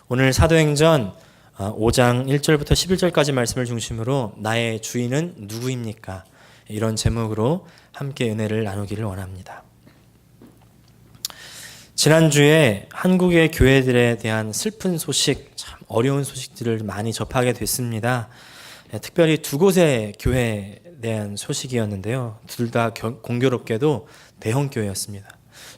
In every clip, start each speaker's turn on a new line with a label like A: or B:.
A: 오늘 사도행전 5장 1절부터 11절까지 말씀을 중심으로 나의 주인은 누구입니까? 이런 제목으로 함께 은혜를 나누기를 원합니다. 지난주에 한국의 교회들에 대한 슬픈 소식, 참 어려운 소식들을 많이 접하게 됐습니다. 특별히 두 곳의 교회에 대한 소식이었는데요. 둘 다 공교롭게도 대형 교회였습니다.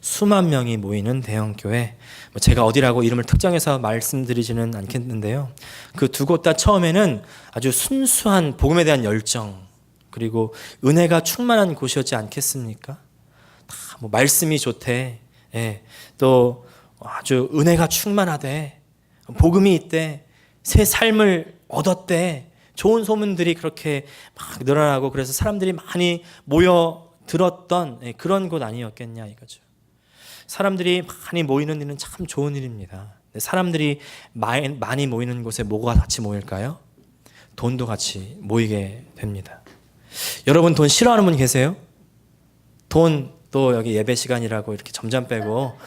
A: 수만 명이 모이는 대형 교회. 제가 어디라고 이름을 특정해서 말씀드리지는 않겠는데요. 그 두 곳 다 처음에는 아주 순수한 복음에 대한 열정, 그리고 은혜가 충만한 곳이었지 않겠습니까? 다 말씀이 좋대. 또 아주 은혜가 충만하대. 복음이 있대. 새 삶을 얻었대. 좋은 소문들이 그렇게 막 늘어나고, 그래서 사람들이 많이 모여 들었던 그런 곳 아니었겠냐 이거죠. 사람들이 많이 모이는 일은 참 좋은 일입니다. 사람들이 많이 모이는 곳에 뭐가 같이 모일까요? 돈도 같이 모이게 됩니다. 여러분 돈 싫어하는 분 계세요? 돈 또 여기 예배 시간이라고 이렇게 점점 빼고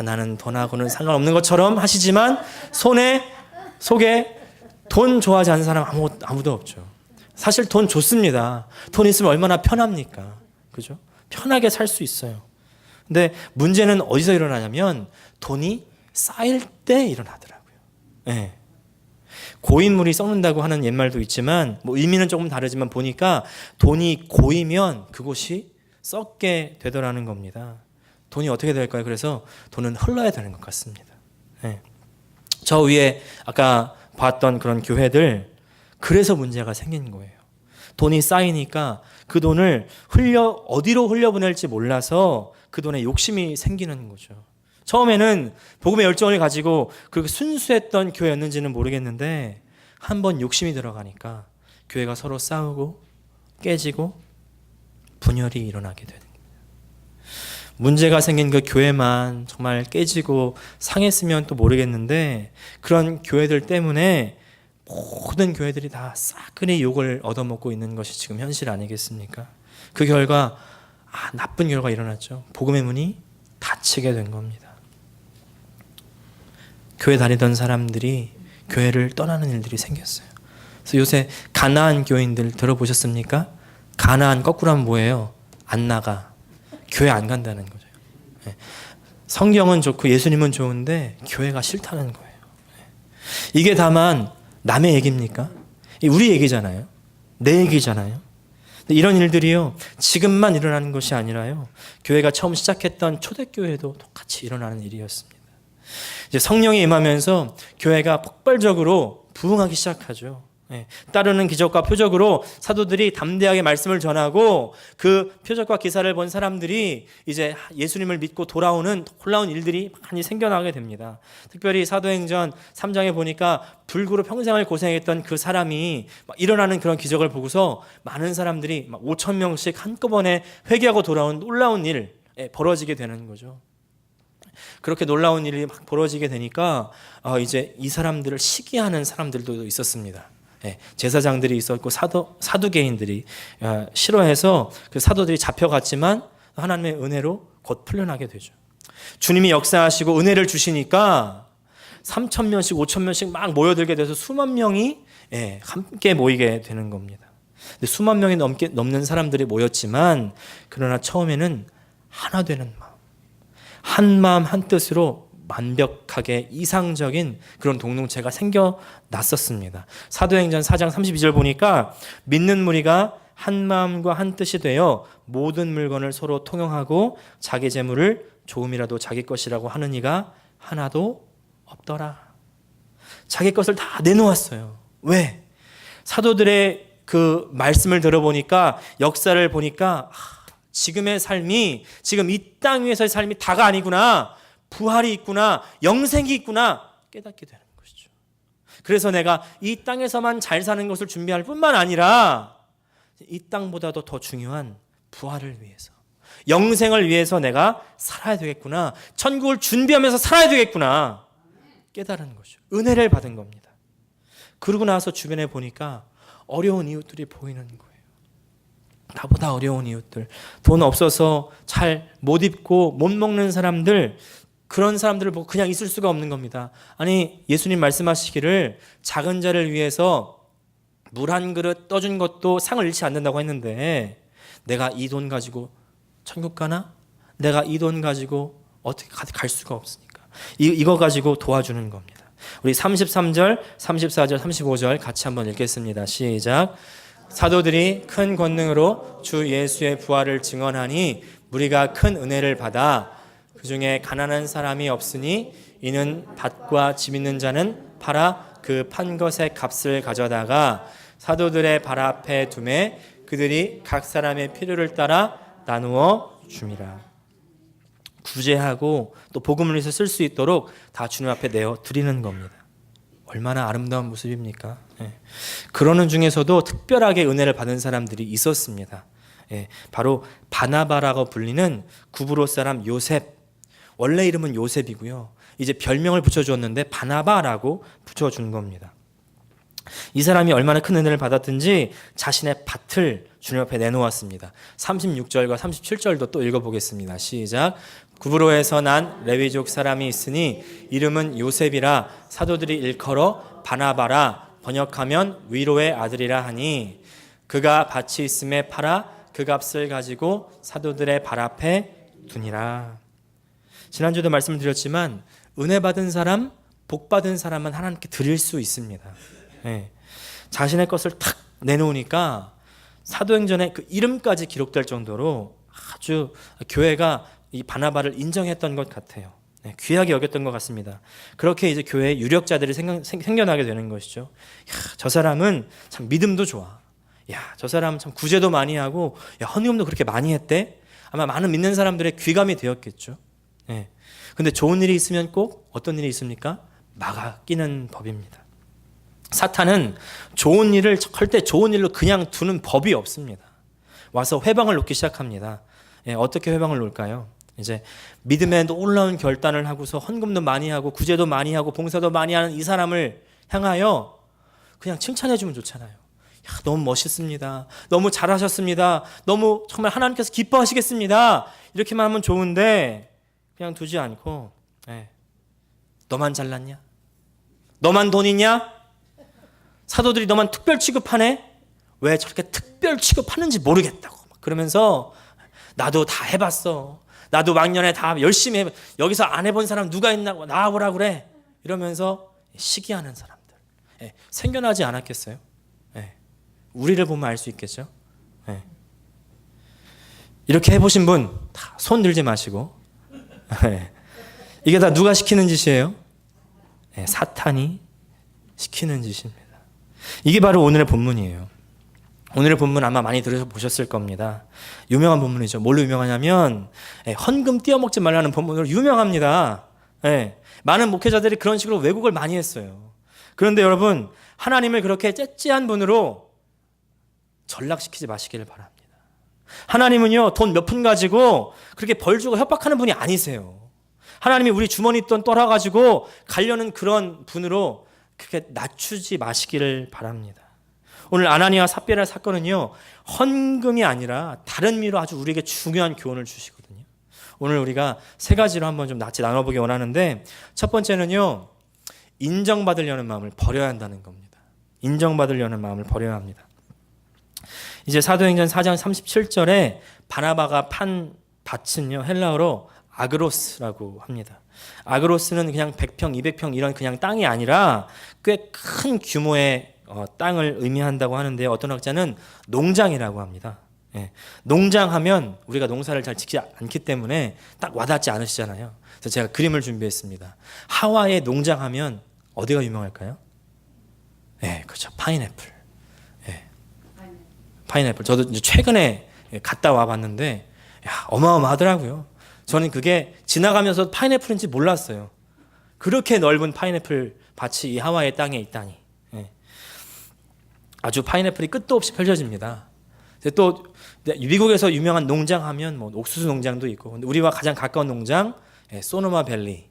A: 나는 돈하고는 상관없는 것처럼 하시지만 속에 돈 좋아하지 않는 사람 아무도 없죠. 사실 돈 좋습니다. 돈 있으면 얼마나 편합니까? 그죠? 편하게 살 수 있어요. 근데 문제는 어디서 일어나냐면 돈이 쌓일 때 일어나더라고요. 고인물이 썩는다고 하는 옛말도 있지만 의미는 조금 다르지만 보니까 돈이 고이면 그곳이 썩게 되더라는 겁니다. 돈이 어떻게 될까요? 그래서 돈은 흘러야 되는 것 같습니다. 저 위에 아까 봤던 그런 교회들, 그래서 문제가 생긴 거예요. 돈이 쌓이니까 그 돈을 어디로 흘려보낼지 몰라서 그 돈에 욕심이 생기는 거죠. 처음에는 복음의 열정을 가지고 그렇게 순수했던 교회였는지는 모르겠는데 한번 욕심이 들어가니까 교회가 서로 싸우고 깨지고 분열이 일어나게 되는 거예요. 문제가 생긴 그 교회만 정말 깨지고 상했으면 또 모르겠는데, 그런 교회들 때문에 모든 교회들이 다 싸그리 욕을 얻어먹고 있는 것이 지금 현실 아니겠습니까? 그 결과 나쁜 결과가 일어났죠. 복음의 문이 닫히게 된 겁니다. 교회 다니던 사람들이 교회를 떠나는 일들이 생겼어요. 그래서 요새 가나안 교인들 들어보셨습니까? 가나안 거꾸로 하면 뭐예요? 안 나가. 교회 안 간다는 거죠. 성경은 좋고 예수님은 좋은데 교회가 싫다는 거예요. 이게 다만 남의 얘기입니까? 우리 얘기잖아요. 내 얘기잖아요. 이런 일들이요, 지금만 일어나는 것이 아니라요, 교회가 처음 시작했던 초대교회도 똑같이 일어나는 일이었습니다. 이제 성령이 임하면서 교회가 폭발적으로 부흥하기 시작하죠. 따르는 기적과 표적으로 사도들이 담대하게 말씀을 전하고, 그 표적과 기사를 본 사람들이 이제 예수님을 믿고 돌아오는 놀라운 일들이 많이 생겨나게 됩니다. 특별히 사도행전 3장에 보니까 불구로 평생을 고생했던 그 사람이 일어나는 그런 기적을 보고서 많은 사람들이 5,000명씩 한꺼번에 회개하고 돌아온 놀라운 일 벌어지게 되는 거죠. 그렇게 놀라운 일이 막 벌어지게 되니까 이제 이 사람들을 시기하는 사람들도 있었습니다. 제사장들이 있었고 사두개인들이 싫어해서 그 사도들이 잡혀갔지만 하나님의 은혜로 곧 풀려나게 되죠. 주님이 역사하시고 은혜를 주시니까 3,000명씩 5,000명씩 막 모여들게 돼서 수만 명이 함께 모이게 되는 겁니다. 근데 수만 명이 넘는 사람들이 모였지만, 그러나 처음에는 하나 되는 마음, 한 마음 한 뜻으로 완벽하게 이상적인 그런 공동체가 생겨났었습니다. 사도행전 4장 32절 보니까 믿는 무리가 한 마음과 한 뜻이 되어 모든 물건을 서로 통용하고 자기 재물을 조금이라도 자기 것이라고 하는 이가 하나도 없더라. 자기 것을 다 내놓았어요. 왜? 사도들의 그 말씀을 들어보니까, 역사를 보니까 지금의 삶이, 지금 이 땅 위에서의 삶이 다가 아니구나, 부활이 있구나, 영생이 있구나 깨닫게 되는 것이죠. 그래서 내가 이 땅에서만 잘 사는 것을 준비할 뿐만 아니라 이 땅보다도 더 중요한 부활을 위해서, 영생을 위해서 내가 살아야 되겠구나, 천국을 준비하면서 살아야 되겠구나 깨달은 것이죠. 은혜를 받은 겁니다. 그러고 나서 주변에 보니까 어려운 이웃들이 보이는 거예요. 나보다 어려운 이웃들, 돈 없어서 잘 못 입고 못 먹는 사람들, 그런 사람들을 보고 그냥 있을 수가 없는 겁니다. 아니, 예수님 말씀하시기를 작은 자를 위해서 물 한 그릇 떠준 것도 상을 잃지 않는다고 했는데, 내가 이 돈 가지고 천국 가나? 내가 이 돈 가지고 어떻게 갈 수가 없으니까 이거 가지고 도와주는 겁니다. 우리 33절, 34절, 35절 같이 한번 읽겠습니다. 시작. 사도들이 큰 권능으로 주 예수의 부활을 증언하니 무리가 큰 은혜를 받아 그 중에 가난한 사람이 없으니 이는 밭과 집 있는 자는 팔아 그 판 것의 값을 가져다가 사도들의 발 앞에 두매 그들이 각 사람의 필요를 따라 나누어 줌이라. 구제하고 또 복음을 위해서 쓸 수 있도록 다 주님 앞에 내어 드리는 겁니다. 얼마나 아름다운 모습입니까? 그러는 중에서도 특별하게 은혜를 받은 사람들이 있었습니다. 바로 바나바라고 불리는 구브로 사람 요셉. 원래 이름은 요셉이고요. 이제 별명을 붙여주었는데 바나바라고 붙여준 겁니다. 이 사람이 얼마나 큰 은혜를 받았든지 자신의 밭을 주님 앞에 내놓았습니다. 36절과 37절도 또 읽어보겠습니다. 시작. 구브로에서 난 레위족 사람이 있으니 이름은 요셉이라 사도들이 일컬어 바나바라 번역하면 위로의 아들이라 하니 그가 밭이 있음에 팔아 그 값을 가지고 사도들의 발 앞에 두니라. 지난주에도 말씀을 드렸지만 은혜 받은 사람, 복 받은 사람은 하나님께 드릴 수 있습니다. 자신의 것을 탁 내놓으니까 사도행전에 그 이름까지 기록될 정도로 아주 교회가 이 바나바를 인정했던 것 같아요. 귀하게 여겼던 것 같습니다. 그렇게 이제 교회에 유력자들이 생겨나게 되는 것이죠. 야, 저 사람은 참 믿음도 좋아. 야, 저 사람은 참 구제도 많이 하고, 야, 헌금도 그렇게 많이 했대. 아마 많은 믿는 사람들의 귀감이 되었겠죠. 근데 좋은 일이 있으면 꼭 어떤 일이 있습니까? 막아 끼는 법입니다. 사탄은 좋은 일을 절대 좋은 일로 그냥 두는 법이 없습니다. 와서 회방을 놓기 시작합니다. 어떻게 회방을 놓을까요? 이제 믿음에 놀라운 결단을 하고서 헌금도 많이 하고 구제도 많이 하고 봉사도 많이 하는 이 사람을 향하여 그냥 칭찬해 주면 좋잖아요. 야, 너무 멋있습니다. 너무 잘하셨습니다. 너무 정말 하나님께서 기뻐하시겠습니다. 이렇게만 하면 좋은데 그냥 두지 않고 너만 잘났냐? 너만 돈 있냐? 사도들이 너만 특별 취급하네? 왜 저렇게 특별 취급하는지 모르겠다고 그러면서 나도 다 해봤어. 나도 막년에 다 열심히 해봤어. 여기서 안 해본 사람 누가 있나고 나와보라 그래. 이러면서 시기하는 사람들 생겨나지 않았겠어요? 우리를 보면 알 수 있겠죠? 이렇게 해보신 분 다 손 들지 마시고 이게 다 누가 시키는 짓이에요? 사탄이 시키는 짓입니다. 이게 바로 오늘의 본문이에요. 오늘의 본문 아마 많이 들어보셨을 겁니다. 유명한 본문이죠. 뭘로 유명하냐면 헌금 띄어먹지 말라는 본문으로 유명합니다. 많은 목회자들이 그런 식으로 왜곡을 많이 했어요. 그런데 여러분, 하나님을 그렇게 째째한 분으로 전락시키지 마시기를 바랍니다. 하나님은요, 돈 몇 푼 가지고 그렇게 벌 주고 협박하는 분이 아니세요. 하나님이 우리 주머니 돈 떨어가지고 가려는 그런 분으로 그렇게 낮추지 마시기를 바랍니다. 오늘 아나니아와 삽비라 사건은요, 헌금이 아니라 다른 의미로 아주 우리에게 중요한 교훈을 주시거든요. 오늘 우리가 세 가지로 한번 좀 같이 나눠보기 원하는데, 첫 번째는요, 인정받으려는 마음을 버려야 한다는 겁니다. 인정받으려는 마음을 버려야 합니다. 이제 사도행전 4장 37절에 바나바가 판 밭은요, 헬라어로 아그로스라고 합니다. 아그로스는 그냥 100평, 200평 이런 그냥 땅이 아니라 꽤 큰 규모의 땅을 의미한다고 하는데, 어떤 학자는 농장이라고 합니다. 농장하면 우리가 농사를 잘 짓지 않기 때문에 딱 와닿지 않으시잖아요. 그래서 제가 그림을 준비했습니다. 하와이의 농장하면 어디가 유명할까요? 그렇죠. 파인애플. 파인애플. 저도 이제 최근에 갔다 와봤는데, 어마어마하더라고요. 저는 그게 지나가면서 파인애플인지 몰랐어요. 그렇게 넓은 파인애플 밭이 이 하와이의 땅에 있다니. 아주 파인애플이 끝도 없이 펼쳐집니다. 또 미국에서 유명한 농장하면 뭐 옥수수 농장도 있고, 근데 우리와 가장 가까운 농장 소노마 밸리.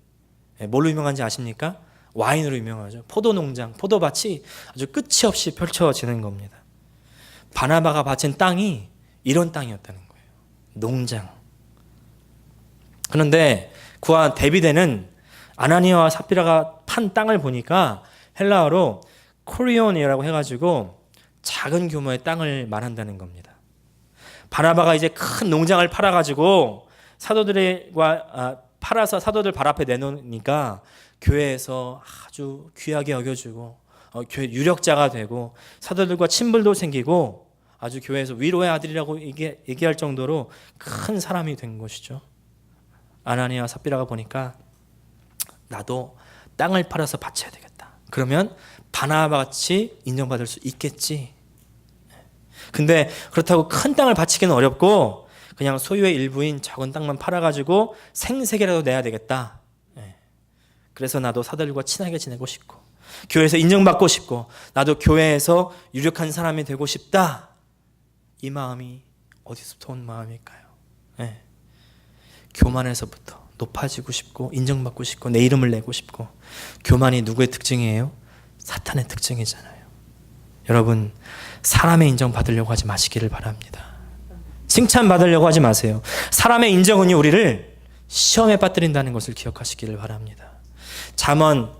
A: 뭘로 유명한지 아십니까? 와인으로 유명하죠. 포도 농장, 포도밭이 아주 끝이 없이 펼쳐지는 겁니다. 바나바가 바친 땅이 이런 땅이었다는 거예요. 농장. 그런데 그와 대비되는 아나니아와 삽비라가 판 땅을 보니까 헬라어로 코리온이라고 해가지고 작은 규모의 땅을 말한다는 겁니다. 바나바가 이제 큰 농장을 팔아가지고 팔아서 사도들 발 앞에 내놓으니까 교회에서 아주 귀하게 여겨주고 교회 유력자가 되고 사도들과 친분도 생기고 아주 교회에서 위로의 아들이라고 얘기할 정도로 큰 사람이 된 것이죠. 아나니아와 삽비라가 보니까 나도 땅을 팔아서 바쳐야 되겠다. 그러면 바나바 같이 인정받을 수 있겠지. 근데 그렇다고 큰 땅을 바치기는 어렵고 그냥 소유의 일부인 작은 땅만 팔아가지고 생색이라도 내야 되겠다. 그래서 나도 사도들과 친하게 지내고 싶고 교회에서 인정받고 싶고 나도 교회에서 유력한 사람이 되고 싶다. 이 마음이 어디서부터 온 마음일까요? 교만에서부터 높아지고 싶고 인정받고 싶고 내 이름을 내고 싶고. 교만이 누구의 특징이에요? 사탄의 특징이잖아요. 여러분, 사람의 인정 받으려고 하지 마시기를 바랍니다. 칭찬 받으려고 하지 마세요. 사람의 인정은요, 우리를 시험에 빠뜨린다는 것을 기억하시기를 바랍니다. 잠언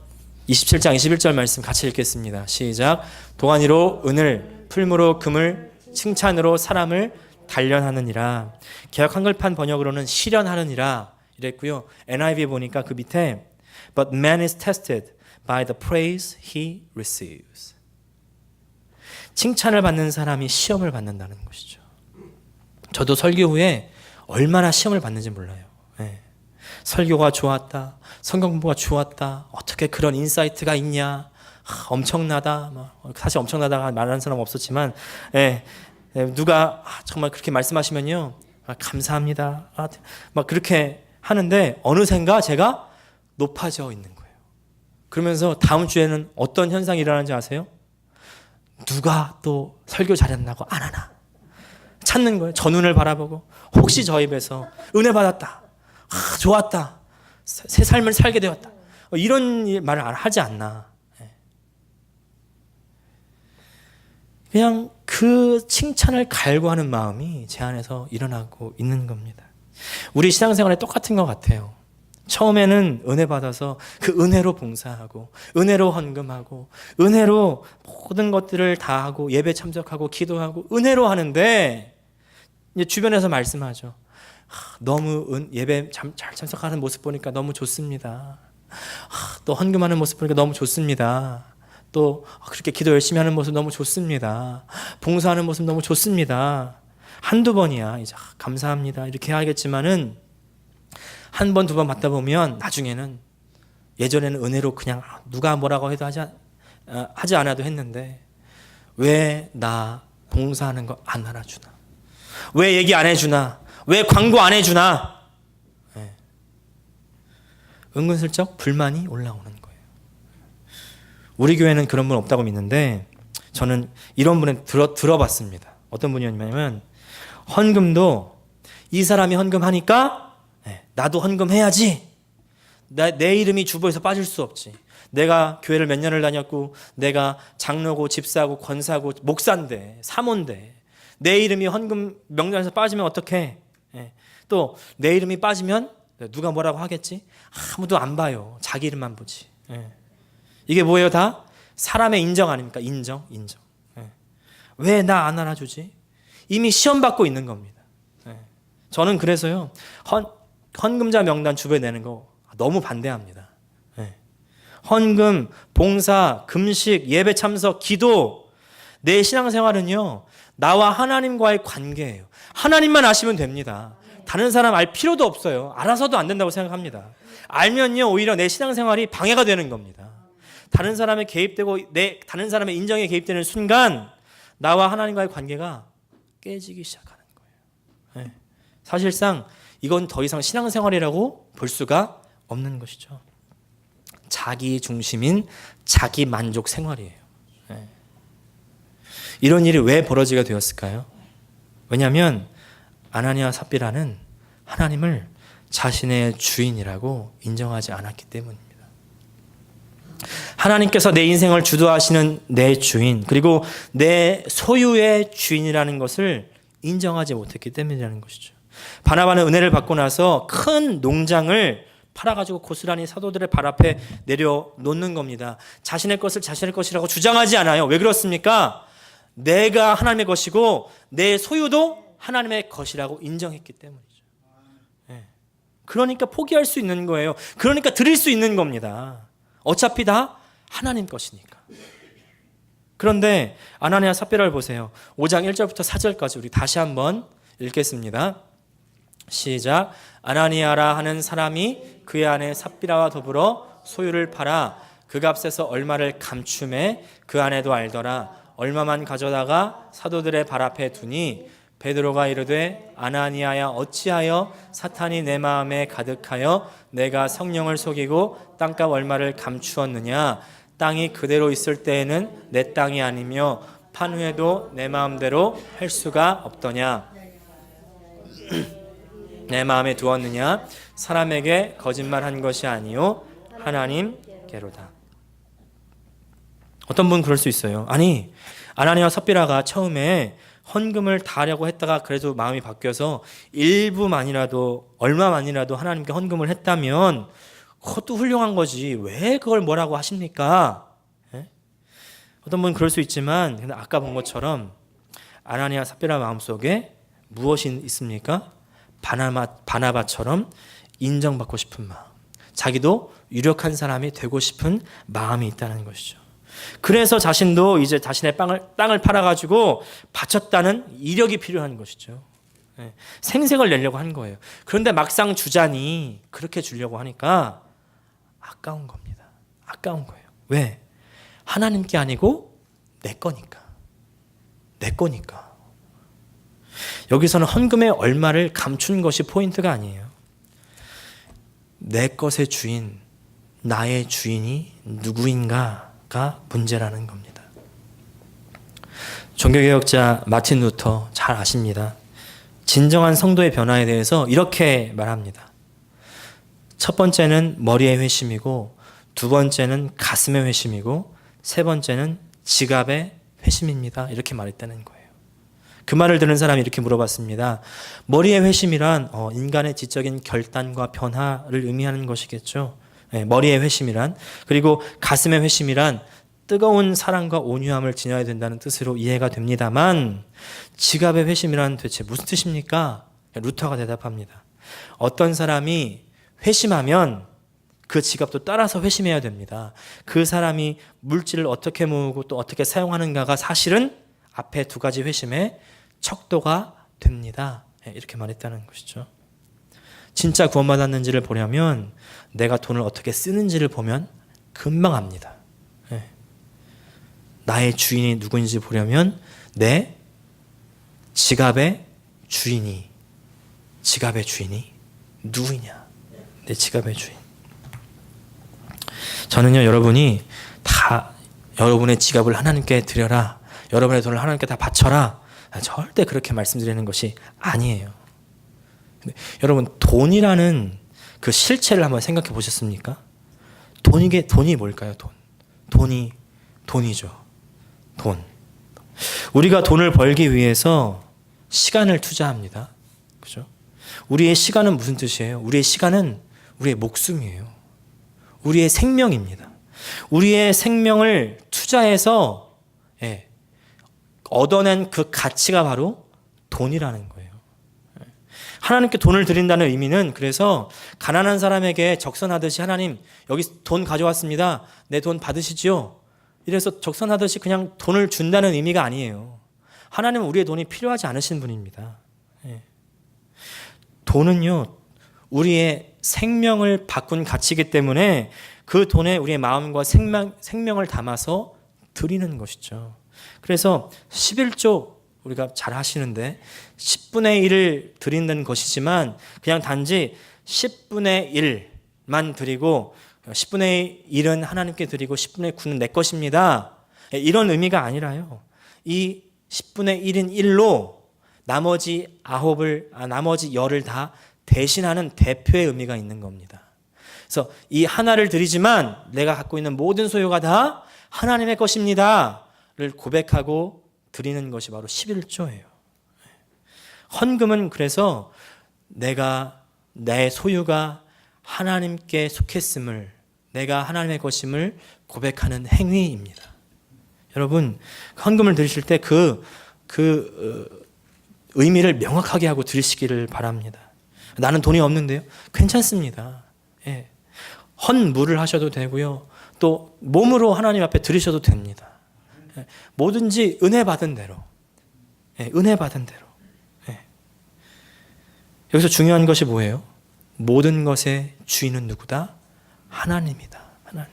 A: 27장 21절 말씀 같이 읽겠습니다. 시작. 도가니로 은을, 풀무로 금을, 칭찬으로 사람을 단련하느니라. 개역 한글판 번역으로는 실현하느니라 이랬고요. NIV 보니까 그 밑에 But man is tested by the praise he receives. 칭찬을 받는 사람이 시험을 받는다는 것이죠. 저도 설교 후에 얼마나 시험을 받는지 몰라요. 설교가 좋았다, 성경 공부가 좋았다, 어떻게 그런 인사이트가 있냐, 엄청나다. 사실 엄청나다가 말하는 사람 없었지만, 누가 정말 그렇게 말씀하시면요, 감사합니다. 막 그렇게 하는데 어느샌가 제가 높아져 있는 거예요. 그러면서 다음 주에는 어떤 현상이 일어나는지 아세요? 누가 또 설교 잘했나고 안 하나 찾는 거예요. 저 눈을 바라보고 혹시 저 입에서 은혜 받았다, 좋았다, 새 삶을 살게 되었다, 이런 말을 하지 않나. 그냥 그 칭찬을 갈구하는 마음이 제 안에서 일어나고 있는 겁니다. 우리 신앙생활에 똑같은 것 같아요. 처음에는 은혜 받아서 그 은혜로 봉사하고 은혜로 헌금하고 은혜로 모든 것들을 다 하고 예배 참석하고 기도하고 은혜로 하는데 이제 주변에서 말씀하죠. 너무 예배 잘 참석하는 모습 보니까 너무 좋습니다. 또 헌금하는 모습 보니까 너무 좋습니다. 또 그렇게 기도 열심히 하는 모습 너무 좋습니다. 봉사하는 모습 너무 좋습니다. 한두 번이야. 이제 감사합니다 이렇게 하겠지만은 한 번, 두 번 받다 보면 나중에는 예전에는 은혜로 그냥 누가 뭐라고 해도 하지 않아도 했는데 왜 나 봉사하는 거 안 알아주나? 왜 얘기 안 해주나? 왜 광고 안 해주나? 은근슬쩍 불만이 올라오는 거예요. 우리 교회는 그런 분 없다고 믿는데 저는 이런 분을 들어봤습니다. 어떤 분이었냐면 헌금도 이 사람이 헌금하니까 나도 헌금해야지. 내 이름이 주보에서 빠질 수 없지. 내가 교회를 몇 년을 다녔고 내가 장로고 집사고 권사고 목사인데 사모인데 내 이름이 헌금 명단에서 빠지면 어떡해. 또 내 이름이 빠지면 누가 뭐라고 하겠지? 아무도 안 봐요. 자기 이름만 보지. 이게 뭐예요? 다 사람의 인정 아닙니까? 인정. 왜 나 안 알아주지? 이미 시험 받고 있는 겁니다. 저는 그래서요, 헌금자 명단 주부에 내는 거 너무 반대합니다. 헌금, 봉사, 금식, 예배 참석, 기도, 내 신앙생활은요, 나와 하나님과의 관계예요. 하나님만 아시면 됩니다. 다른 사람 알 필요도 없어요. 알아서도 안 된다고 생각합니다. 알면요, 오히려 내 신앙생활이 방해가 되는 겁니다. 다른 사람에 개입되고 다른 사람의 인정에 개입되는 순간 나와 하나님과의 관계가 깨지기 시작하는 거예요. 사실상 이건 더 이상 신앙생활이라고 볼 수가 없는 것이죠. 자기 중심인 자기 만족 생활이에요. 이런 일이 왜 벌어지게 되었을까요? 왜냐하면 아나니아와 삽비라는 하나님을 자신의 주인이라고 인정하지 않았기 때문입니다. 하나님께서 내 인생을 주도하시는 내 주인, 그리고 내 소유의 주인이라는 것을 인정하지 못했기 때문이라는 것이죠. 바나바는 은혜를 받고 나서 큰 농장을 팔아가지고 고스란히 사도들의 발 앞에 내려놓는 겁니다. 자신의 것을 자신의 것이라고 주장하지 않아요. 왜 그렇습니까? 내가 하나님의 것이고 내 소유도 하나님의 것이라고 인정했기 때문이죠. 네. 그러니까 포기할 수 있는 거예요. 그러니까 드릴 수 있는 겁니다. 어차피 다 하나님 것이니까. 그런데 아나니아 삽비라를 보세요. 5장 1절부터 4절까지 우리 다시 한번 읽겠습니다. 시작. 아나니아라 하는 사람이 그의 아내 삽비라와 더불어 소유를 팔아 그 값에서 얼마를 감춤해 그 아내도 알더라. 얼마만 가져다가 사도들의 발 앞에 두니 베드로가 이르되 아나니아야 어찌하여 사탄이 내 마음에 가득하여 내가 성령을 속이고 땅값 얼마를 감추었느냐. 땅이 그대로 있을 때에는 내 땅이 아니며 판 후에도 내 마음대로 할 수가 없더냐. 내 마음에 두었느냐. 사람에게 거짓말한 것이 아니요 하나님께로다. 어떤 분은 그럴 수 있어요. 아니 아나니아와 삽비라가 처음에 헌금을 다하려고 했다가 그래도 마음이 바뀌어서 일부만이라도 얼마만이라도 하나님께 헌금을 했다면 그것도 훌륭한 거지. 왜 그걸 뭐라고 하십니까? 예? 어떤 분은 그럴 수 있지만 근데 아까 본 것처럼 아나니아 삽비라 마음속에 무엇이 있습니까? 바나바처럼 인정받고 싶은 마음, 자기도 유력한 사람이 되고 싶은 마음이 있다는 것이죠. 그래서 자신도 이제 자신의 땅을 팔아가지고 바쳤다는 이력이 필요한 것이죠. 생색을 내려고 한 거예요. 그런데 막상 주자니 그렇게 주려고 하니까 아까운 겁니다. 아까운 거예요. 왜? 하나님께 아니고 내 거니까. 내 거니까. 여기서는 헌금의 얼마를 감춘 것이 포인트가 아니에요. 내 것의 주인, 나의 주인이 누구인가가 문제라는 겁니다. 종교개혁자 마틴 루터 잘 아십니다. 진정한 성도의 변화에 대해서 이렇게 말합니다. 첫 번째는 머리의 회심이고, 두 번째는 가슴의 회심이고, 세 번째는 지갑의 회심입니다. 이렇게 말했다는 거예요. 그 말을 들은 사람이 이렇게 물어봤습니다. 머리의 회심이란 인간의 지적인 결단과 변화를 의미하는 것이겠죠. 네, 머리의 회심이란. 그리고 가슴의 회심이란 뜨거운 사랑과 온유함을 지녀야 된다는 뜻으로 이해가 됩니다만 지갑의 회심이란 대체 무슨 뜻입니까? 루터가 대답합니다. 어떤 사람이 회심하면 그 지갑도 따라서 회심해야 됩니다. 그 사람이 물질을 어떻게 모으고 또 어떻게 사용하는가가 사실은 앞에 두 가지 회심의 척도가 됩니다. 이렇게 말했다는 것이죠. 진짜 구원받았는지를 보려면 내가 돈을 어떻게 쓰는지를 보면 금방 압니다. 나의 주인이 누구인지 보려면 내 지갑의 주인이 누구냐? 내 지갑의 주인. 저는요, 여러분이 다 여러분의 지갑을 하나님께 드려라. 여러분의 돈을 하나님께 다 바쳐라. 절대 그렇게 말씀드리는 것이 아니에요. 근데 여러분, 돈이라는 그 실체를 한번 생각해 보셨습니까? 돈이 뭘까요? 돈이죠. 돈. 우리가 돈을 벌기 위해서 시간을 투자합니다. 그죠? 우리의 시간은 무슨 뜻이에요? 우리의 시간은 우리의 목숨이에요. 우리의 생명입니다. 우리의 생명을 투자해서 얻어낸 그 가치가 바로 돈이라는 거예요. 하나님께 돈을 드린다는 의미는 그래서 가난한 사람에게 적선하듯이 하나님 여기 돈 가져왔습니다. 내 돈 받으시지요. 이래서 적선하듯이 그냥 돈을 준다는 의미가 아니에요. 하나님은 우리의 돈이 필요하지 않으신 분입니다. 돈은요, 우리의 생명을 바꾼 가치이기 때문에 그 돈에 우리의 마음과 생명을 담아서 드리는 것이죠. 그래서 11조 우리가 잘 하시는데 10분의 1을 드린다는 것이지만 그냥 단지 10분의 1만 드리고 10분의 1은 하나님께 드리고 10분의 9는 내 것입니다. 이런 의미가 아니라요. 이 10분의 1인 1로 나머지 10을 다 대신하는 대표의 의미가 있는 겁니다. 그래서 이 하나를 드리지만 내가 갖고 있는 모든 소유가 다 하나님의 것입니다를 고백하고 드리는 것이 바로 11조예요. 헌금은 그래서 내 소유가 하나님께 속했음을, 내가 하나님의 것임을 고백하는 행위입니다. 여러분, 헌금을 드리실 때 의미를 명확하게 하고 드리시기를 바랍니다. 나는 돈이 없는데요? 괜찮습니다. 예. 헌물을 하셔도 되고요. 또 몸으로 하나님 앞에 드리셔도 됩니다. 예. 뭐든지 은혜 받은 대로. 예. 은혜 받은 대로. 예. 여기서 중요한 것이 뭐예요? 모든 것의 주인은 누구다? 하나님이다. 하나님.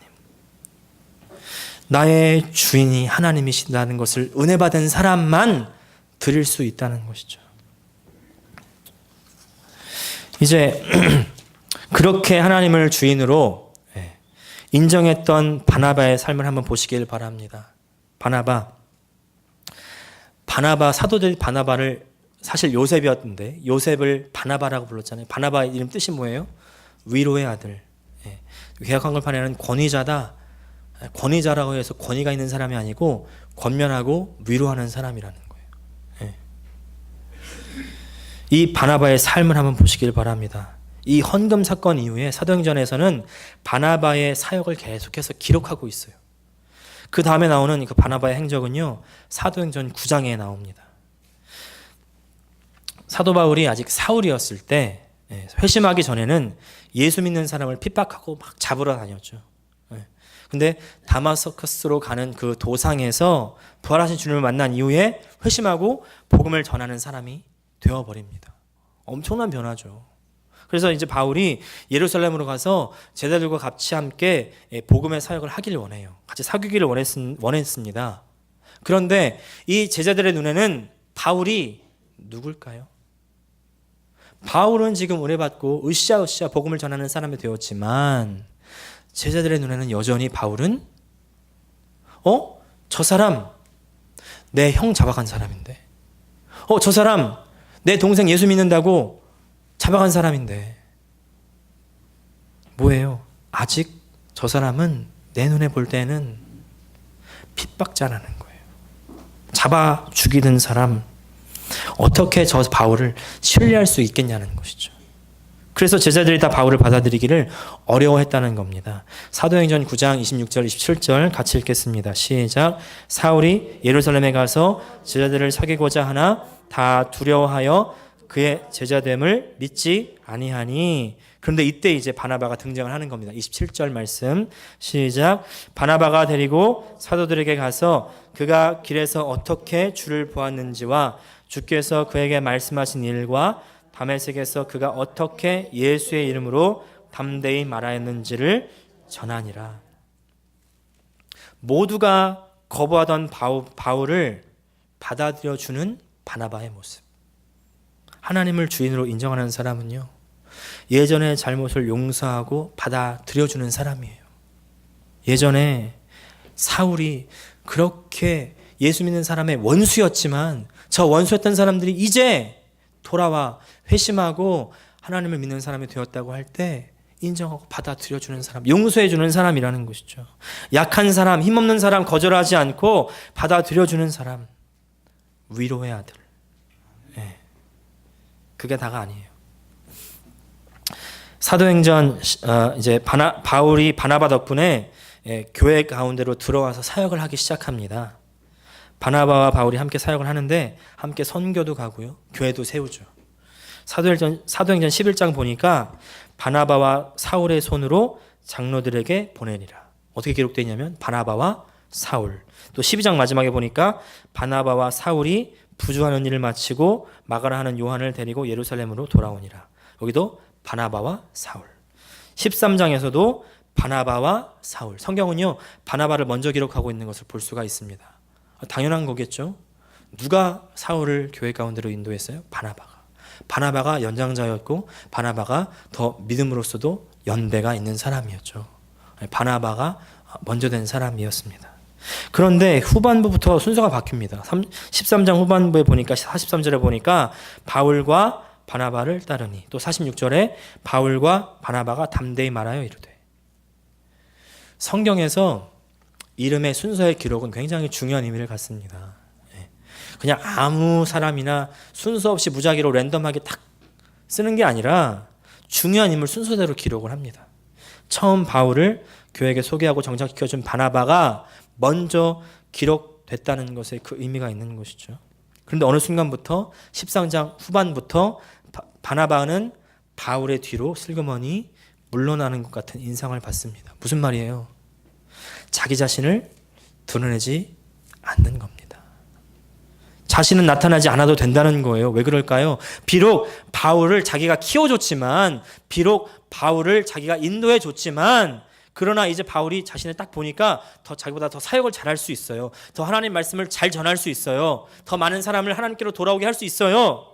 A: 나의 주인이 하나님이시다는 것을 은혜 받은 사람만 드릴 수 있다는 것이죠. 이제 그렇게 하나님을 주인으로 인정했던 바나바의 삶을 한번 보시길 바랍니다. 바나바 사도들 바나바를 사실 요셉이었는데 요셉을 바나바라고 불렀잖아요. 바나바 이름 뜻이 뭐예요? 위로의 아들. 개역 한글판에는 권위자다. 권위자라고 해서 권위가 있는 사람이 아니고 권면하고 위로하는 사람이라는 거예요. 이 바나바의 삶을 한번 보시길 바랍니다. 이 헌금 사건 이후에 사도행전에서는 바나바의 사역을 계속해서 기록하고 있어요. 그 다음에 나오는 그 바나바의 행적은요, 사도행전 9장에 나옵니다. 사도 바울이 아직 사울이었을 때 회심하기 전에는 예수 믿는 사람을 핍박하고 막 잡으러 다녔죠. 근데 다마스커스로 가는 그 도상에서 부활하신 주님을 만난 이후에 회심하고 복음을 전하는 사람이 되어버립니다. 엄청난 변화죠. 그래서 이제 바울이 예루살렘으로 가서 제자들과 같이 함께 복음의 사역을 하길 원해요. 같이 사귀기를 원했습니다. 그런데 이 제자들의 눈에는 바울이 누굴까요? 바울은 지금 은혜받고 으쌰으쌰 복음을 전하는 사람이 되었지만 제자들의 눈에는 여전히 바울은 저 사람 내 형 잡아간 사람인데, 저 사람 내 동생 예수 믿는다고 잡아간 사람인데, 뭐예요? 아직 저 사람은 내 눈에 볼 때는 핍박자라는 거예요. 잡아 죽이던 사람, 어떻게 저 바울을 신뢰할 수 있겠냐는 것이죠. 그래서 제자들이 다 바울을 받아들이기를 어려워했다는 겁니다. 사도행전 9장 26절 27절 같이 읽겠습니다. 시작. 사울이 예루살렘에 가서 제자들을 사귀고자 하나 다 두려워하여 그의 제자됨을 믿지 아니하니. 그런데 이때 이제 바나바가 등장을 하는 겁니다. 27절 말씀 시작. 바나바가 데리고 사도들에게 가서 그가 길에서 어떻게 주를 보았는지와 주께서 그에게 말씀하신 일과 다메섹에서 그가 어떻게 예수의 이름으로 담대히 말하였는지를 전하니라. 모두가 거부하던 바울을 받아들여주는 바나바의 모습. 하나님을 주인으로 인정하는 사람은요, 예전의 잘못을 용서하고 받아들여주는 사람이에요. 예전에 사울이 그렇게 예수 믿는 사람의 원수였지만 저 원수였던 사람들이 이제 돌아와 회심하고 하나님을 믿는 사람이 되었다고 할 때 인정하고 받아들여주는 사람, 용서해주는 사람이라는 것이죠. 약한 사람, 힘없는 사람 거절하지 않고 받아들여주는 사람, 위로의 아들. 그게 다가 아니에요. 사도행전 이제 바울이 바나바 덕분에 교회 가운데로 들어와서 사역을 하기 시작합니다. 바나바와 바울이 함께 사역을 하는데 함께 선교도 가고요, 교회도 세우죠. 사도행전 11장 보니까 바나바와 사울의 손으로 장로들에게 보내니라. 어떻게 기록되어 있냐면 바나바와 사울. 또 12장 마지막에 보니까 바나바와 사울이 부주하는 일을 마치고 마가라 하는 요한을 데리고 예루살렘으로 돌아오니라. 여기도 바나바와 사울. 13장에서도 바나바와 사울. 성경은요, 바나바를 먼저 기록하고 있는 것을 볼 수가 있습니다. 당연한 거겠죠. 누가 사울을 교회 가운데로 인도했어요? 바나바가 연장자였고 바나바가 더 믿음으로서도 연배가 있는 사람이었죠. 바나바가 먼저 된 사람이었습니다. 그런데 후반부부터 순서가 바뀝니다. 13장 후반부에 보니까 43절에 보니까 바울과 바나바를 따르니, 또 46절에 바울과 바나바가 담대히 말하여 이르되. 성경에서 이름의 순서의 기록은 굉장히 중요한 의미를 갖습니다. 그냥 아무 사람이나 순서 없이 무작위로 랜덤하게 딱 쓰는 게 아니라 중요한 인물 순서대로 기록을 합니다. 처음 바울을 교회에게 소개하고 정착시켜준 바나바가 먼저 기록됐다는 것에 그 의미가 있는 것이죠. 그런데 어느 순간부터 13장 후반부터 바나바는 바울의 뒤로 슬그머니 물러나는 것 같은 인상을 받습니다. 무슨 말이에요? 자기 자신을 드러내지 않는 겁니다. 자신은 나타나지 않아도 된다는 거예요. 왜 그럴까요? 비록 바울을 자기가 키워줬지만, 비록 바울을 자기가 인도해줬지만, 그러나 이제 바울이 자신을 딱 보니까 더 자기보다 더 사역을 잘할 수 있어요. 더 하나님 말씀을 잘 전할 수 있어요. 더 많은 사람을 하나님께로 돌아오게 할 수 있어요.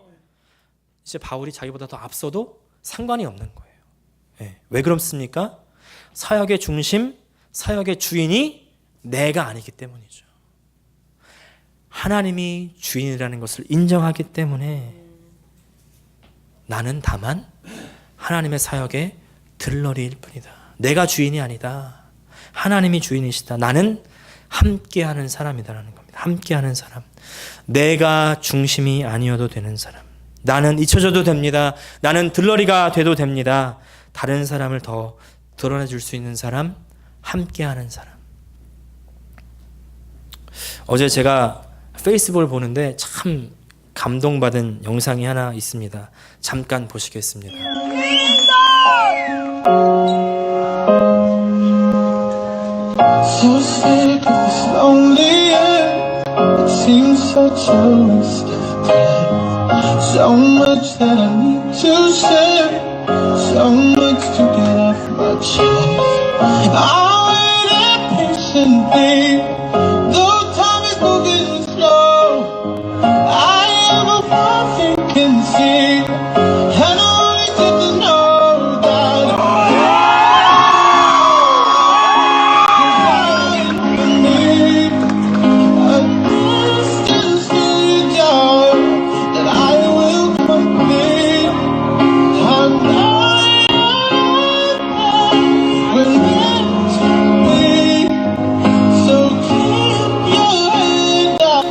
A: 이제 바울이 자기보다 더 앞서도 상관이 없는 거예요. 네. 왜 그렇습니까? 사역의 중심, 사역의 주인이 내가 아니기 때문이죠. 하나님이 주인이라는 것을 인정하기 때문에 나는 다만 하나님의 사역의 들러리일 뿐이다. 내가 주인이 아니다. 하나님이 주인이시다. 나는 함께하는 사람이다라는 겁니다. 함께하는 사람. 내가 중심이 아니어도 되는 사람. 나는 잊혀져도 됩니다. 나는 들러리가 돼도 됩니다. 다른 사람을 더 드러내줄 수 있는 사람, 함께하는 사람. 어제 제가 페이스북을 보는데 참 감동받은 영상이 하나 있습니다. 잠깐 보시겠습니다.
B: So sick of this lonely air. It seems such a waste of time. So much that I need to say. So much to get off my chest. I waited patiently. Though time is moving slow, I am a one can see. And all you need to know that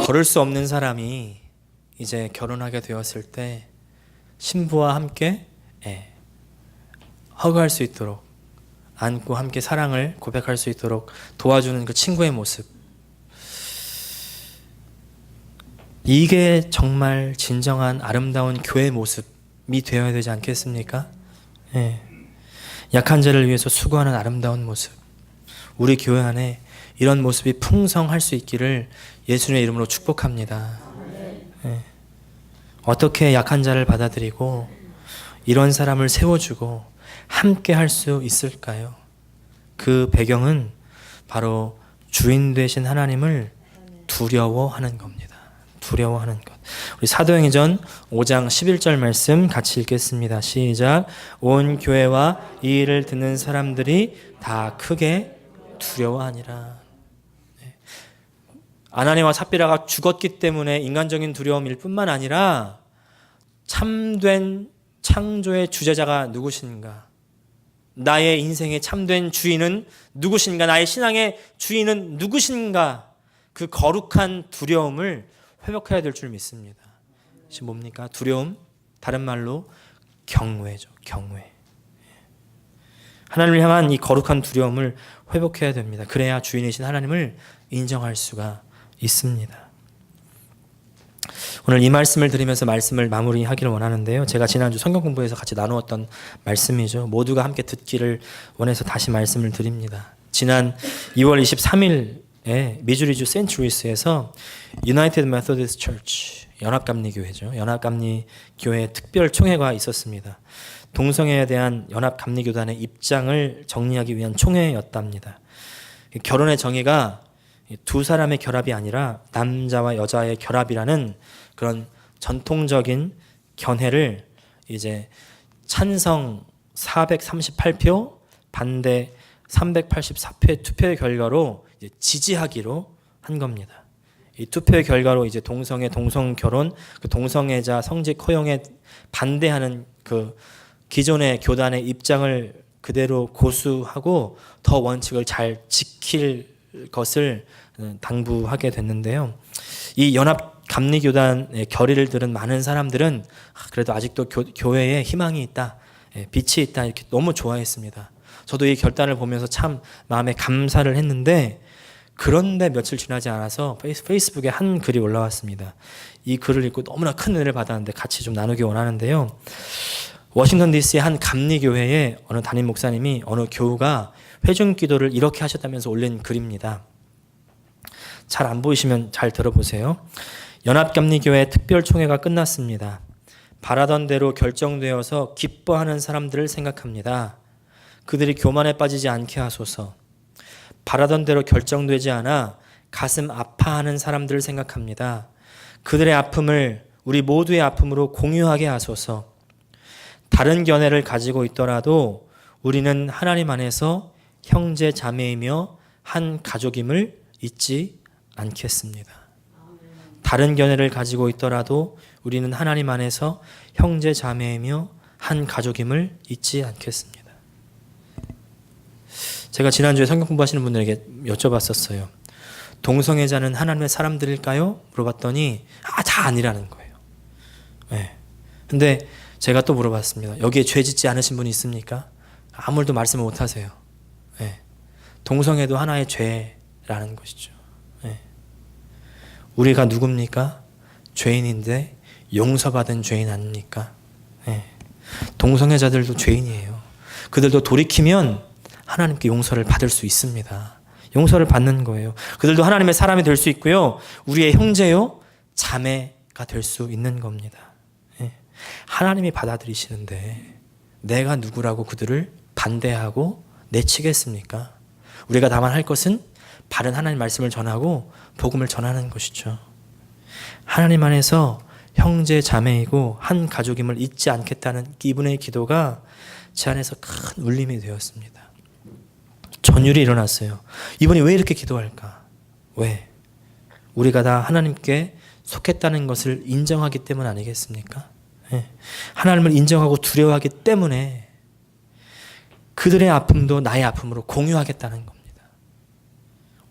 A: 걸을 수 없는 사람이 이제 결혼하게 되었을 때 신부와 함께 허그할 수 있도록, 안고 함께 사랑을 고백할 수 있도록 도와주는 그 친구의 모습, 이게 정말 진정한 아름다운 교회의 모습이 되어야 되지 않겠습니까? 약한 자를 위해서 수고하는 아름다운 모습, 우리 교회 안에 이런 모습이 풍성할 수 있기를 예수님의 이름으로 축복합니다. 어떻게 약한 자를 받아들이고 이런 사람을 세워주고 함께 할 수 있을까요? 그 배경은 바로 주인 되신 하나님을 두려워하는 겁니다. 두려워하는 것. 우리 사도행전 5장 11절 말씀 같이 읽겠습니다. 시작. 온 교회와 이 일을 듣는 사람들이 다 크게 두려워하니라. 아나니와 삽비라가 죽었기 때문에 인간적인 두려움일 뿐만 아니라 참된 창조의 주재자가 누구신가? 나의 인생의 참된 주인은 누구신가? 나의 신앙의 주인은 누구신가? 그 거룩한 두려움을 회복해야 될 줄 믿습니다. 이게 뭡니까? 두려움, 다른 말로 경외죠. 경외. 하나님을 향한 이 거룩한 두려움을 회복해야 됩니다. 그래야 주인이신 하나님을 인정할 수가 있습니다. 오늘 이 말씀을 드리면서 말씀을 마무리하기를 원하는데요. 제가 지난주 성경 공부에서 같이 나누었던 말씀이죠. 모두가 함께 듣기를 원해서 다시 말씀을 드립니다. 지난 2월 23일에 미주리주 센트루이스에서 United Methodist Church, 연합감리교회죠. 연합감리교회 특별 총회가 있었습니다. 동성애에 대한 연합감리교단의 입장을 정리하기 위한 총회였답니다. 결혼의 정의가 두 사람의 결합이 아니라 남자와 여자의 결합이라는 그런 전통적인 견해를 이제 찬성 438표, 반대 384표의 투표의 결과로 이제 지지하기로 한 겁니다. 이 투표의 결과로 이제 동성애, 동성결혼, 그 동성애자 성직 허용에 반대하는 그 기존의 교단의 입장을 그대로 고수하고 더 원칙을 잘 지킬 것을 당부하게 됐는데요. 이 연합감리교단의 결의를 들은 많은 사람들은 그래도 아직도 교회에 희망이 있다. 빛이 있다 이렇게 너무 좋아했습니다. 저도 이 결단을 보면서 참 마음에 감사를 했는데 그런데 며칠 지나지 않아서 페이스북에 한 글이 올라왔습니다. 이 글을 읽고 너무나 큰 은혜를 받았는데 같이 좀 나누기 원하는데요. 워싱턴 DC의 한 감리교회에 어느 담임 목사님이 어느 교우가 회중 기도를 이렇게 하셨다면서 올린 글입니다. 잘 안 보이시면 잘 들어보세요. 연합감리교회 특별총회가 끝났습니다. 바라던 대로 결정되어서 기뻐하는 사람들을 생각합니다. 그들이 교만에 빠지지 않게 하소서. 바라던 대로 결정되지 않아 가슴 아파하는 사람들을 생각합니다. 그들의 아픔을 우리 모두의 아픔으로 공유하게 하소서. 다른 견해를 가지고 있더라도 우리는 하나님 안에서 형제 자매이며 한 가족임을 잊지 않겠습니다. 다른 견해를 가지고 있더라도 우리는 하나님 안에서 형제 자매이며 한 가족임을 잊지 않겠습니다. 제가 지난주에 성경 공부하시는 분들에게 여쭤봤었어요. 동성애자는 하나님의 사람들일까요? 물어봤더니 다 아니라는 거예요. 네. 근데 제가 또 물어봤습니다. 여기에 죄 짓지 않으신 분이 있습니까? 아무도 말씀을 못 하세요. 네. 동성애도 하나의 죄라는 것이죠. 네. 우리가 누굽니까? 죄인인데 용서받은 죄인 아닙니까? 네. 동성애자들도 죄인이에요. 그들도 돌이키면 하나님께 용서를 받을 수 있습니다. 용서를 받는 거예요. 그들도 하나님의 사람이 될 수 있고요. 우리의 형제요, 자매가 될 수 있는 겁니다. 네. 하나님이 받아들이시는데 내가 누구라고 그들을 반대하고 내치겠습니까? 우리가 다만 할 것은 바른 하나님 말씀을 전하고 복음을 전하는 것이죠. 하나님 안에서 형제 자매이고 한 가족임을 잊지 않겠다는 이분의 기도가 제 안에서 큰 울림이 되었습니다. 전율이 일어났어요. 이분이 왜 이렇게 기도할까? 왜? 우리가 다 하나님께 속했다는 것을 인정하기 때문 아니겠습니까? 네. 하나님을 인정하고 두려워하기 때문에 그들의 아픔도 나의 아픔으로 공유하겠다는 겁니다.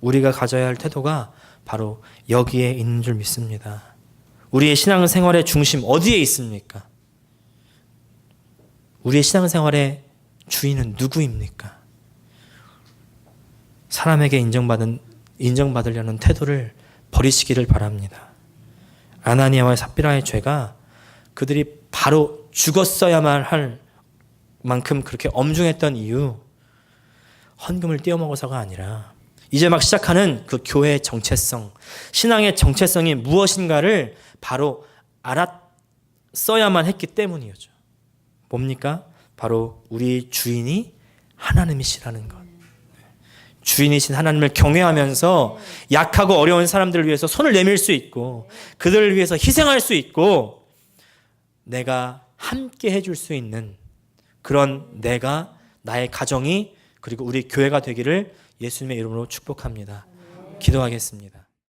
A: 우리가 가져야 할 태도가 바로 여기에 있는 줄 믿습니다. 우리의 신앙생활의 중심 어디에 있습니까? 우리의 신앙생활의 주인은 누구입니까? 사람에게 인정받으려는 태도를 버리시기를 바랍니다. 아나니아와 삽비라의 죄가 그들이 바로 죽었어야만 할 만큼 그렇게 엄중했던 이유, 헌금을 떼어먹어서가 아니라 이제 막 시작하는 그 교회의 정체성, 신앙의 정체성이 무엇인가를 바로 알았어야만 했기 때문이었죠. 뭡니까? 바로 우리 주인이 하나님이시라는 것. 주인이신 하나님을 경외하면서 약하고 어려운 사람들을 위해서 손을 내밀 수 있고 그들을 위해서 희생할 수 있고 내가 함께 해줄 수 있는 그런 내가, 나의 가정이 그리고 우리 교회가 되기를 예수님의 이름으로 축복합니다. 기도하겠습니다.